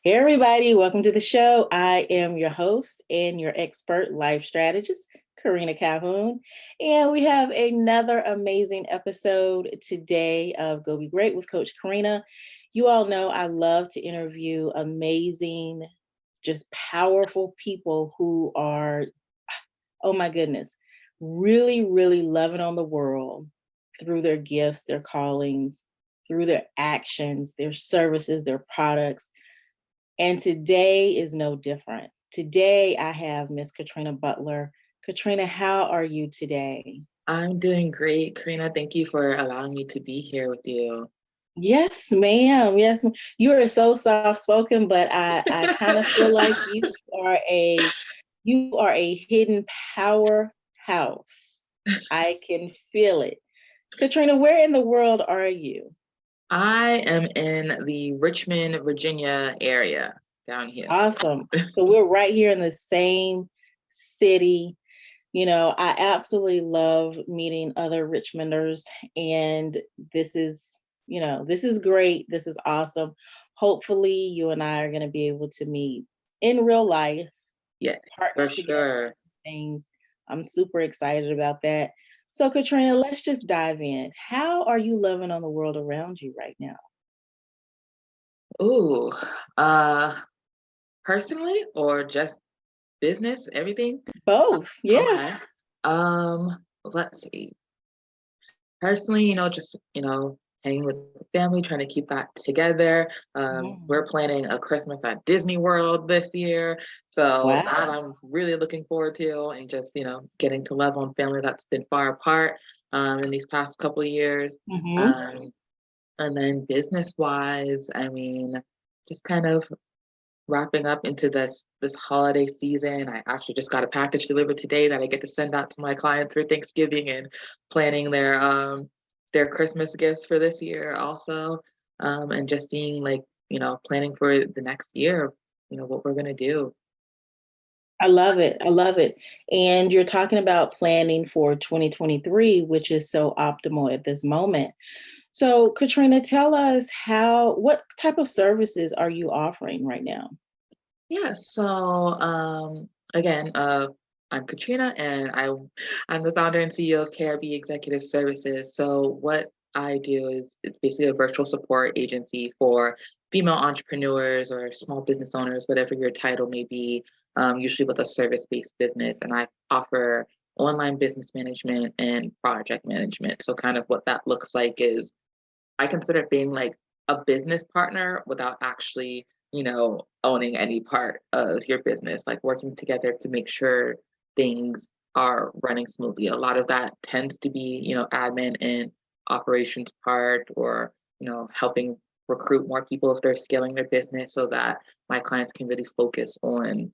Hey, everybody, welcome to the show. I am your host and your expert life strategist, Karina Calhoun. And we have another amazing episode today of Go Be Great with Coach Karina. You all know I love to interview amazing, just powerful people who are, oh my goodness, really, really loving on the world through their gifts, their callings, through their actions, their services, their products. And today is no different. Today I have Miss Katrina Butler. Katrina, how are you today? I'm doing great, Karina. Thank you for allowing me to be here with you. Yes, ma'am. Yes, you are so soft spoken, but I kind of feel like you are a hidden powerhouse. I can feel it. Katrina, where in the world are you? I am in the Richmond, Virginia area down here. Awesome. So we're right here in the same city. I absolutely love meeting other Richmonders, and this is great. This is awesome. Hopefully, you and I are going to be able to meet in real life, Yeah, partner for together, sure. things. I'm super excited about that. So, Katrina, let's just dive in. How are you loving on the world around you right now? Ooh, uh, personally or just business, everything? Both. Yeah. Okay. Um, let's see. Personally, hanging with the family, trying to keep that together. Mhm. We're planning a Christmas at Disney World this year. So that Wow. I'm really looking forward to, and just, getting to love on family that's been far apart in these past couple of years. Hmm. Um, and then business wise, I mean, just kind of wrapping up into this holiday season. I actually just got a package delivered today that I get to send out to my clients for Thanksgiving and planning their Christmas gifts for this year also. And just seeing like, planning for the next year, what we're gonna do. I love it. I love it. And you're talking about planning for 2023, which is so optimal at this moment. So, Katrina, tell us what type of services are you offering right now? Yeah, so again, I'm Katrina and I'm the founder and CEO of KRB Executive Services. So what I do is it's basically a virtual support agency for female entrepreneurs or small business owners, whatever your title may be, usually with a service-based business. And I offer online business management and project management. So kind of what that looks like is I consider it being like a business partner without actually, owning any part of your business, like working together to make sure things are running smoothly. A lot of that tends to be, admin and operations part or, helping recruit more people if they're scaling their business so that my clients can really focus on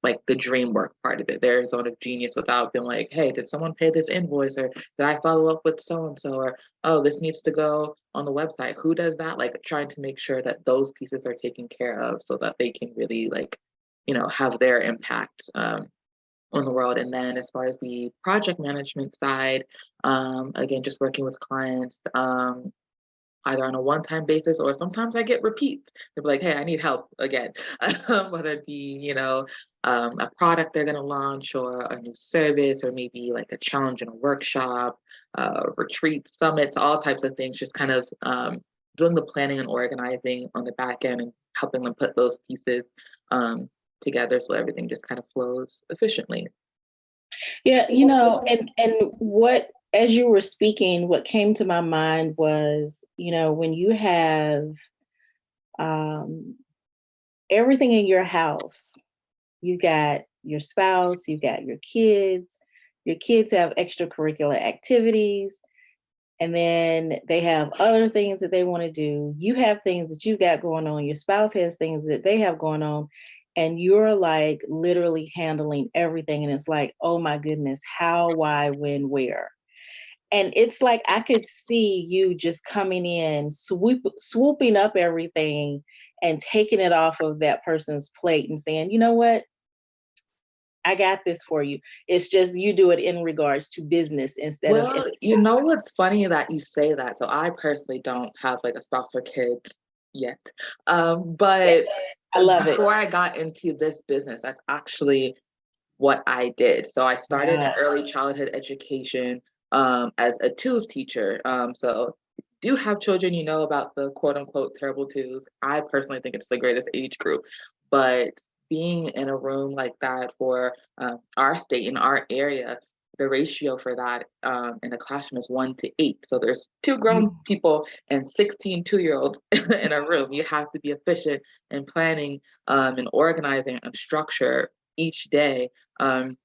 like the dream work part of it, their zone of genius without being like, hey, did someone pay this invoice or did I follow up with so and so or oh, this needs to go on the website. Who does that? Like trying to make sure that those pieces are taken care of so that they can really like, have their impact on the world. And then as far as the project management side, again, just working with clients, either on a one-time basis or sometimes I get repeats. They're like, hey, I need help again. Whether it be, a product they're gonna launch or a new service or maybe like a challenge in a workshop, retreats, summits, all types of things, just kind of doing the planning and organizing on the back end and helping them put those pieces together so everything just kind of flows efficiently. Yeah, and what as you were speaking, what came to my mind was, when you have um, everything in your house, you got your spouse, you got your kids have extracurricular activities, and then they have other things that they want to do. You have things that you got going on, your spouse has things that they have going on, and you're like literally handling everything. And it's like, oh my goodness, how, why, when, where? And it's like I could see you just coming in, swooping up everything and taking it off of that person's plate and saying, you know what? I got this for you. It's just you do it in regards to business instead of Well, what's funny that you say that. So I personally don't have like a spouse or kids yet. yeah, But I love it. before I got into this business, that's actually what I did. So I started in Wow. early childhood education as a twos teacher. So do have children, you know about the quote unquote terrible twos. I personally think it's the greatest age group, but being in a room like that for our state in our area, the ratio for that in a classroom is 1 to 8. So there's two grown Mhm. people and 16 2-year-olds in a room. You have to be efficient in planning and organizing and structure each day, um,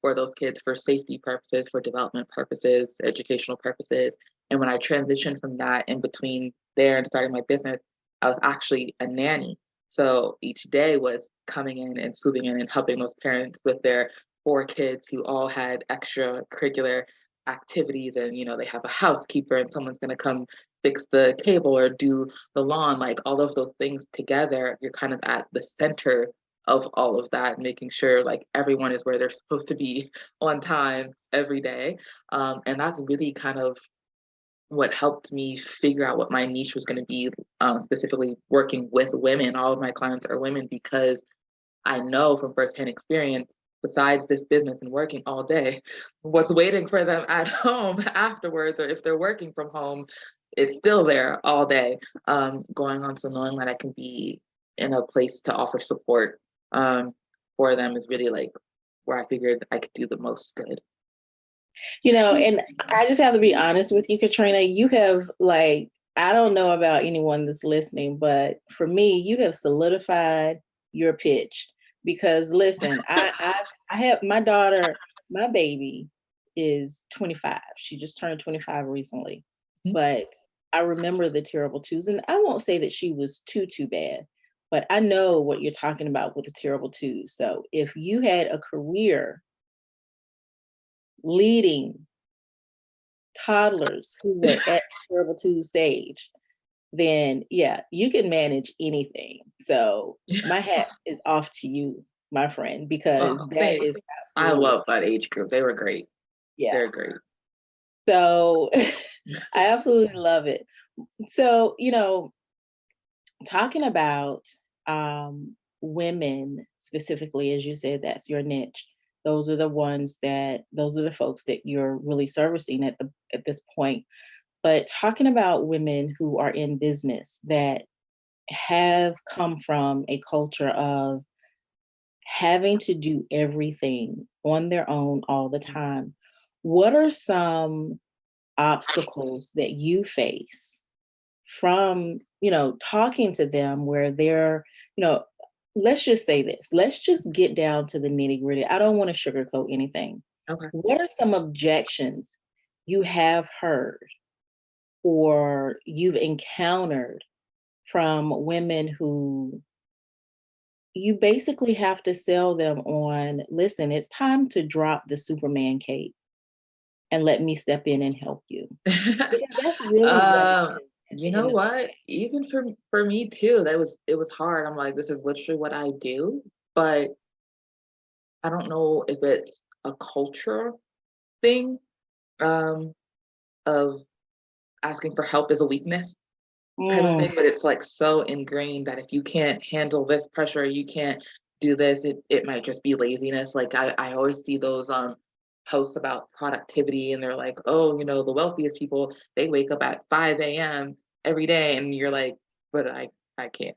for those kids for safety purposes, for development purposes, educational purposes. And when I transitioned from that in between there and starting my business, I was actually a nanny. So each day was coming in and swooping in and helping those parents with their 4 kids who all had extracurricular activities. And, they have a housekeeper and someone's going to come fix the cable or do the lawn, like all of those things together. You're kind of at the center of all of that, making sure like everyone is where they're supposed to be on time every day. And that's really kind of what helped me figure out what my niche was going to be, specifically working with women. All of my clients are women because I know from firsthand experience, besides this business and working all day, what's waiting for them at home afterwards, or if they're working from home, it's still there all day, going on. So knowing that I can be in a place to offer support um, for them is really like where I figured I could do the most good. And I just have to be honest with you, Katrina. You have like, I don't know about anyone that's listening, but for me, you have solidified your pitch. Because listen, I have my daughter, my baby is 25. She just turned 25 recently. Mhm. But I remember the terrible twos. And I won't say that she was too bad, but I know what you're talking about with the terrible twos. So if you had a career leading toddlers who were at terrible two stage, then yeah, you can manage anything. So my hat is off to you, my friend, because Oh, that thanks. is I absolutely love that age group. They were great. yeah. They're great. So I absolutely love it. So, talking about women specifically, as you said, that's your niche. Those are the folks that you're really servicing at this point. But talking about women who are in business that have come from a culture of having to do everything on their own all the time, what are some obstacles that you face from, talking to them where they're, you know, let's just say this, let's just get down to the nitty gritty. I don't want to sugarcoat anything. Okay. What are some objections you have heard or you've encountered from women who you basically have to sell them on, listen, it's time to drop the Superman cape and let me step in and help you. Because that's really what it um, is at you the know end of the what? day. Even for me too, it was hard. I'm like, this is literally what I do, but I don't know if it's a culture thing, um, of asking for help is a weakness type of Mm, thing, but it's like so ingrained that if you can't handle this pressure, you can't do this, it might just be laziness. Like I always see those posts about productivity and they're like, oh, the wealthiest people, they wake up at 5 a.m. every day. And you're like, but I can't.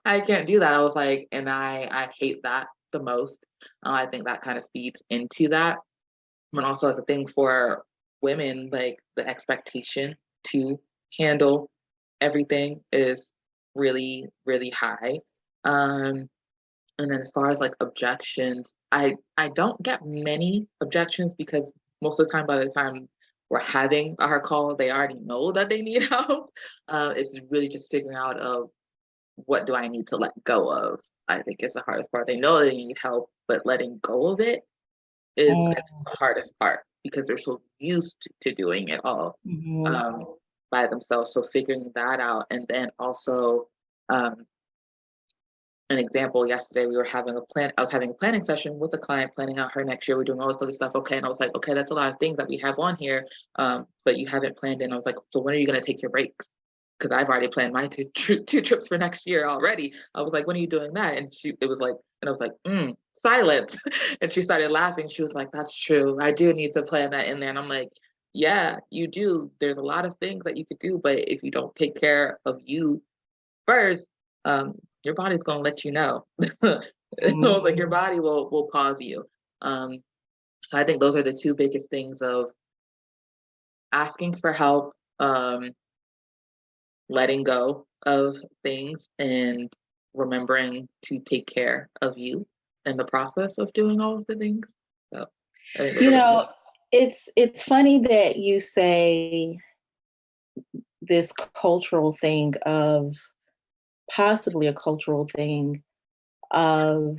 I can't do that. I was like, and I hate that the most. I think that kind of feeds into that. And also as a thing for women, like the expectation to handle everything is really, really high. Um, and then as far as like objections, I don't get many objections because most of the time, by the time we're having our call, they already know that they need help. It's really just figuring out of what do I need to let go of. I think is the hardest part. They know they need help, but letting go of it is mm, the hardest part because they're so used to doing it all mhm. um, by themselves. So figuring that out, and then also um, an example. Yesterday, we were having a plan. I was having a planning session with a client, planning out her next year. We're doing all this other stuff. Okay, and I was like, okay, that's a lot of things that we have on here, but you haven't planned in. I was like, so when are you going to take your breaks? because I've already planned my two trips for next year already. I was like, when are you doing that? And it was like, and I was like, silence. And she started laughing. She was like, that's true. I do need to plan that in there. And I'm like, yeah, you do. There's a lot of things that you could do, but if you don't take care of you first, your body's gonna let you know. Like your Mhm. body will pause you. Um, so I think those are the two biggest things of asking for help, letting go of things, and remembering to take care of you in the process of doing all of the things. So I think those You are the know, it's funny that you say this cultural thing of possibly a cultural thing of,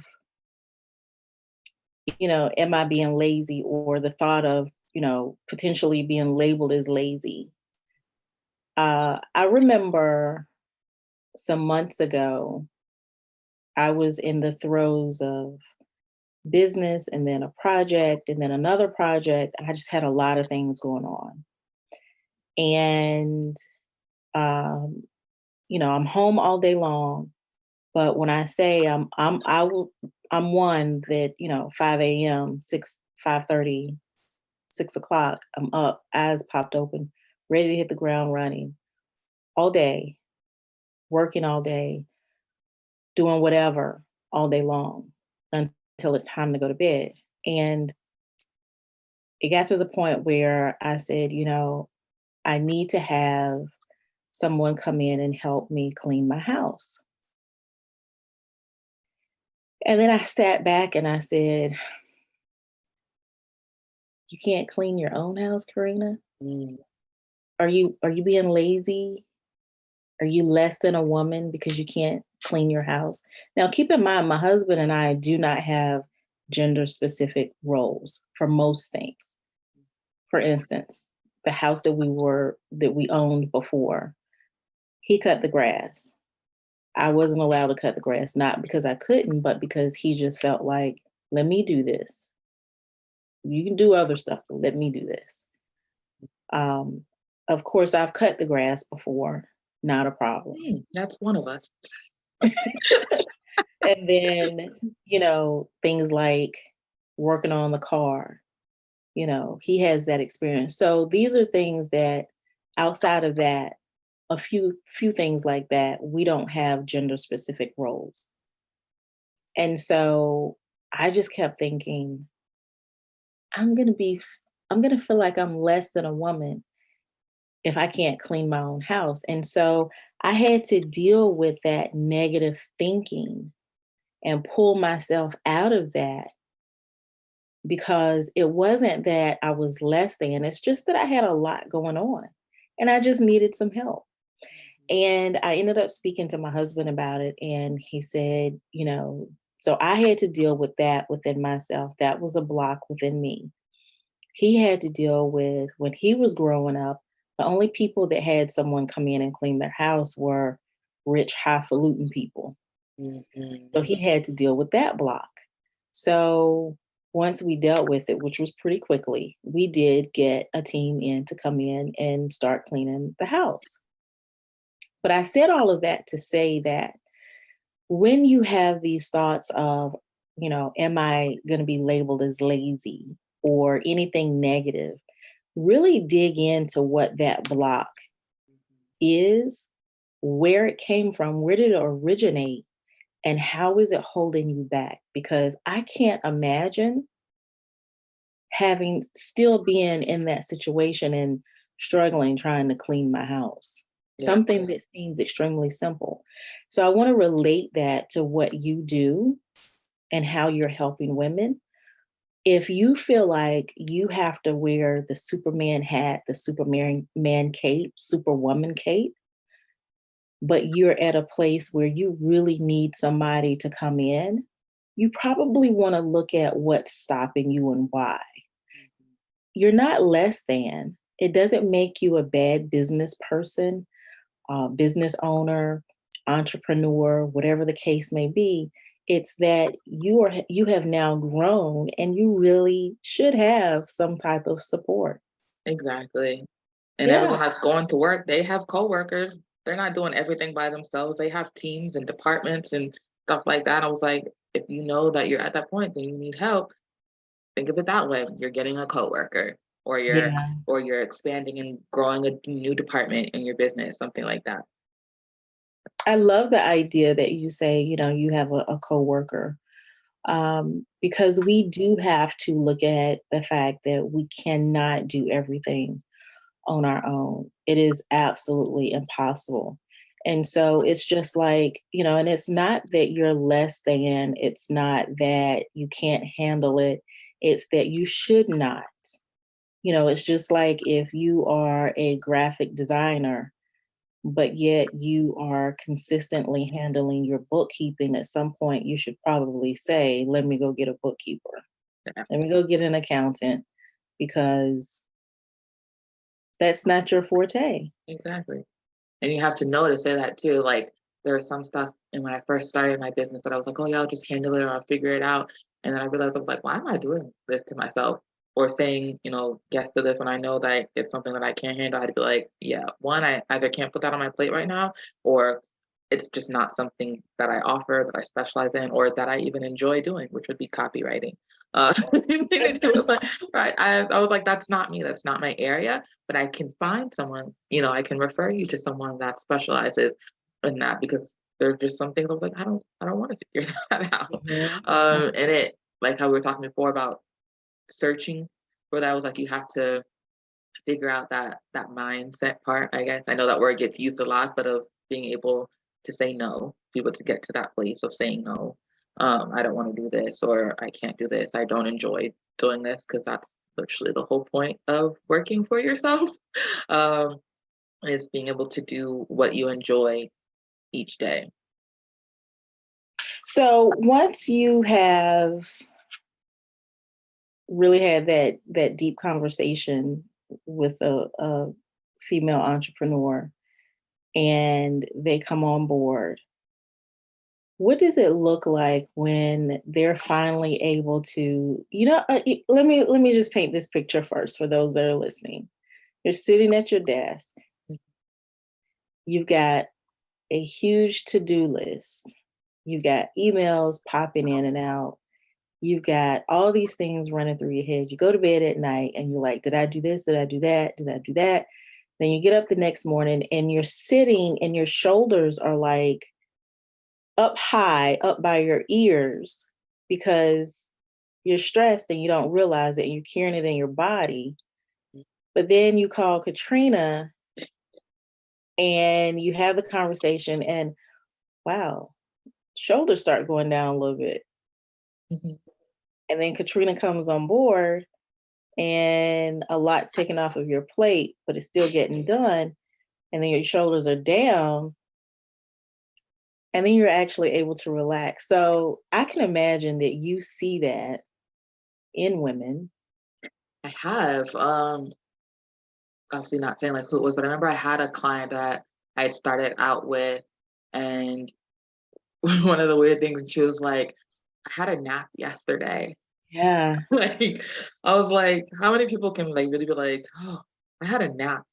am I being lazy, or the thought of, potentially being labeled as lazy. I remember some months ago, I was in the throes of business and then a project and then another project. I just had a lot of things going on. And, um, I'm home all day long. But when I say I'm one that, 5 a.m., 5:30, 6 o'clock, I'm up, eyes popped open, ready to hit the ground running all day, working all day, doing whatever all day long until it's time to go to bed. And it got to the point where I said, I need to have someone come in and help me clean my house. And then I sat back and I said, you can't clean your own house, Karina? mm, Are you being lazy? Are you less than a woman because you can't clean your house? Now, keep in mind, my husband and I do not have gender specific roles for most things. For instance, the house that we owned before, he cut the grass. I wasn't allowed to cut the grass, not because I couldn't, but because he just felt like, let me do this. You can do other stuff, but let me do this. Um, of course, I've cut the grass before, not a problem. that's one of us. And then, things like working on the car, he has that experience. So these are things that outside of that, a few things like that, we don't have gender specific roles. And so I just kept thinking, I'm going to be I'm going to feel like I'm less than a woman if I can't clean my own house. And so I had to deal with that negative thinking and pull myself out of that, because it wasn't that I was less than, it's just that I had a lot going on and I just needed some help. And I ended up speaking to my husband about it, and he said, so I had to deal with that within myself. That was a block within me. He had to deal with, when he was growing up, the only people that had someone come in and clean their house were rich, highfalutin people. Mhm. So he had to deal with that block. So once we dealt with it, which was pretty quickly, we did get a team in to come in and start cleaning the house. But I said all of that to say that when you have these thoughts of, am I going to be labeled as lazy or anything negative, really dig into what that block is, where it came from, where did it originate, and how is it holding you back? Because I can't imagine having still being in that situation and struggling trying to clean my house. Yeah, Something that seems extremely simple. So I want to relate that to what you do and how you're helping women. If you feel like you have to wear the Superman hat, the Superman cape, Superwoman cape, but you're at a place where you really need somebody to come in, you probably want to look at what's stopping you and why. You're not less than. It doesn't make you a bad business person, business owner, entrepreneur, whatever the case may be. It's that you have now grown and you really should have some type of support. exactly. And everyone Yeah. that's going to work, they have coworkers they're not doing everything by themselves. They have teams and departments and stuff like that. I was like, if you know that you're at that point, then you need help. Think of it that way. You're getting a coworker, or Yeah. you're expanding and growing a new department in your business, something like that. I love the idea that you say, you have a coworker, because we do have to look at the fact that we cannot do everything on our own. It is absolutely impossible. And so it's just like, and it's not that you're less than, it's not that you can't handle it, it's that you should not. It's just like if you are a graphic designer, but yet you are consistently handling your bookkeeping, at some point you should probably say, let me go get a bookkeeper. Yeah, Let me go get an accountant, because that's not your forte. exactly. And you have to know to say that too. Like there's some stuff, and when I first started my business, that I was like, oh yeah, I'll just handle it or I'll figure it out. And then I realized I was like, why am I doing this to myself? Or saying, yes to this when I know that it's something that I can't handle. I had to be like, yeah, one, I either can't put that on my plate right now, or it's just not something that I offer, that I specialize in, or that I even enjoy doing, which would be copywriting. Anything to do with right. I was like, that's not me. That's not my area. But I can find someone, I can refer you to someone that specializes in that, because there are just some things I was like, I don't want to figure that out. Mhm. And it, like how we were talking before about searching for that, I was like, you have to figure out that mindset part, I guess. I know that word gets used a lot, but of being able to say no, be able to get to that place of saying no. I don't want to do this, or I can't do this. I don't enjoy doing this, because that's literally the whole point of working for yourself. um, is being able to do what you enjoy each day. So once you have really had that deep conversation with a female entrepreneur, and they come on board, what does it look like when they're finally able to, let me just paint this picture first for those that are listening. You're sitting at your desk, you've got a huge to-do list, you've got emails popping in and out, you've got all these things running through your head. You go to bed at night and you're like, did I do this? Did I do that? Did I do that? Then you get up the next morning and you're sitting and your shoulders are like up high, up by your ears, because you're stressed and you don't realize it and you're carrying it in your body. But then you call Katrina and you have the conversation, and wow, shoulders start going down a little bit. Mhm. And then Katrina comes on board and a lot's taken off of your plate, but it's still getting done. And then your shoulders are down, and then you're actually able to relax. So I can imagine that you see that in women. I have. Obviously not saying like who it was, but I remember I had a client that I started out with, and one of the weird things, she was like, I had a nap yesterday. Yeah. Like, I was like, how many people can like really be like, oh, I had a nap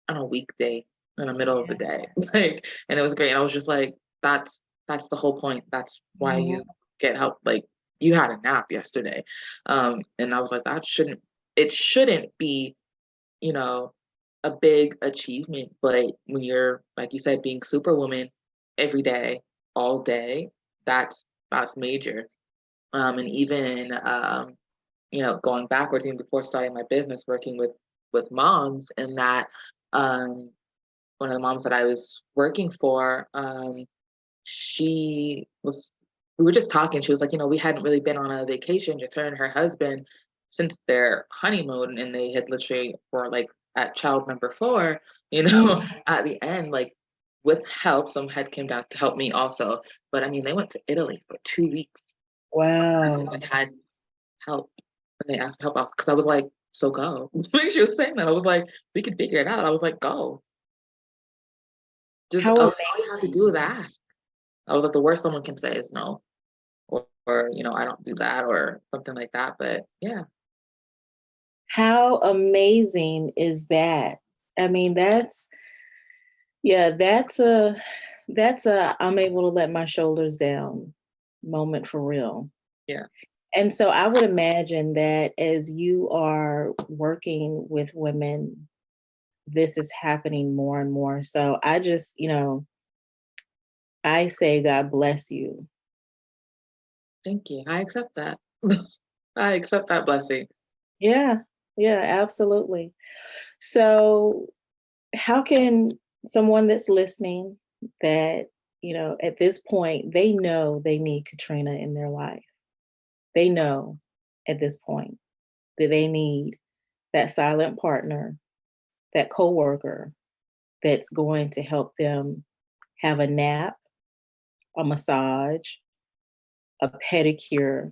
on a weekday in the middle of the day? Like, and it was great. And I was just like, that's the whole point. That's why Mhm. you get help. Like, you had a nap yesterday. And I was like, it shouldn't be, you know, a big achievement, but when you're, like you said, being Superwoman every day, all day, that's major. And even going backwards, even before starting my business, working with moms, and that um, one of the moms that I was working for, she was we were just talking. She was like, we hadn't really been on a vacation, just her and her husband, since their honeymoon, and they had literally were like at child number 4, Mm. at the end, like with help, some head came down to help me also. But I mean, they went to Italy for 2 weeks because Wow. I had help. When they asked for help, because I was like, so go. Like she was saying that, I was like, we could figure it out. I was like, go. Just How all you have to amazing. do is ask. I was like, the worst someone can say is no, or I don't do that, or something like that. But yeah. How amazing is that? I mean, Yeah, that's a I'm able to let my shoulders down moment for real. Yeah. And so I would imagine that as you are working with women, this is happening more and more. So I just, I say God bless you. Thank you. I accept that. I accept that blessing. Yeah. Yeah, absolutely. So how can someone that's listening that, at this point, they know they need Katrina in their life. They know at this point that they need that silent partner, that coworker that's going to help them have a nap, a massage, a pedicure,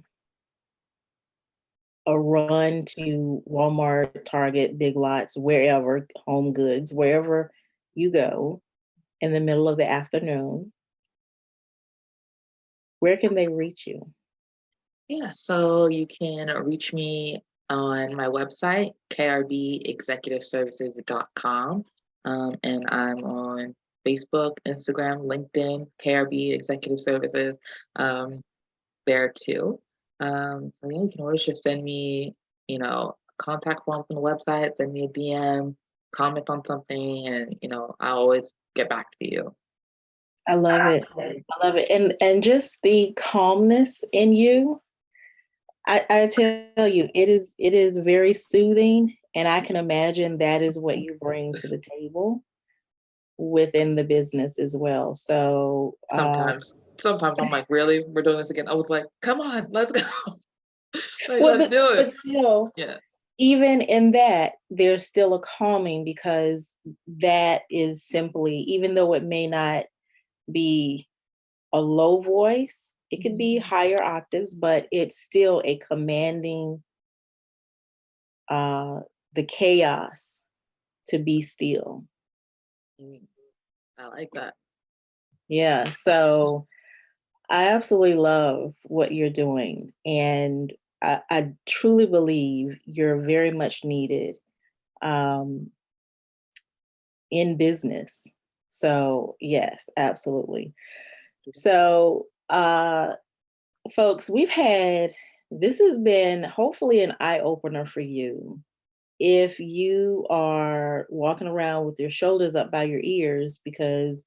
a run to Walmart, Target, Big Lots, wherever, Home Goods, wherever you go in the middle of the afternoon. Where can they reach you? Yeah, so you can reach me on my website, krbexecutiveservices.com. And I'm on Facebook, Instagram, LinkedIn, KRB Executive Services, there too. So yeah, you can always just send me, a contact form from the website, send me a DM, comment on something, and I'll always get back to you. I love it. I love it. And just the calmness in you, I tell you, it is very soothing. And I can imagine that is what you bring to the table within the business as well. So Sometimes I'm like, really, we're doing this again. I was like, come on, let's go. Like, well, let's but do it. but still, Yeah. even in that, there's still a calming because that is simply, even though it may not be a low voice, it could be Mhm. higher octaves, but it's still a commanding uh the chaos to be still. Mm, I like that. Yeah. So I absolutely love what you're doing. And I truly believe you're very much needed um, in business. So, yes, absolutely. So, folks, this has been hopefully an eye opener for you. If you are walking around with your shoulders up by your ears because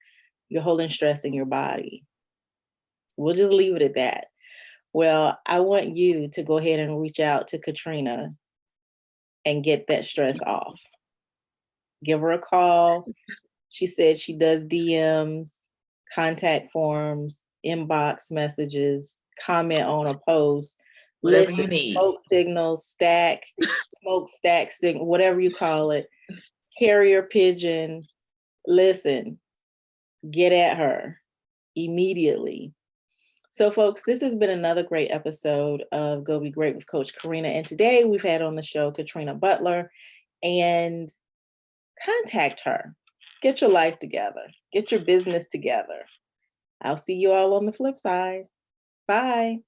you're holding stress in your body, we'll just leave it at that. Well, I want you to go ahead and reach out to Katrina and get that stress off. Give her a call. She said she does DMs, contact forms, inbox messages, comment on a post. Whatever you Listen, need. smoke stack, signal, whatever you call it, carrier pigeon. Listen, get at her immediately. So, folks, this has been another great episode of Go Be Great with Coach Karina. And today we've had on the show Katrina Butler. And contact her. Get your life together, get your business together. I'll see you all on the flip side. Bye.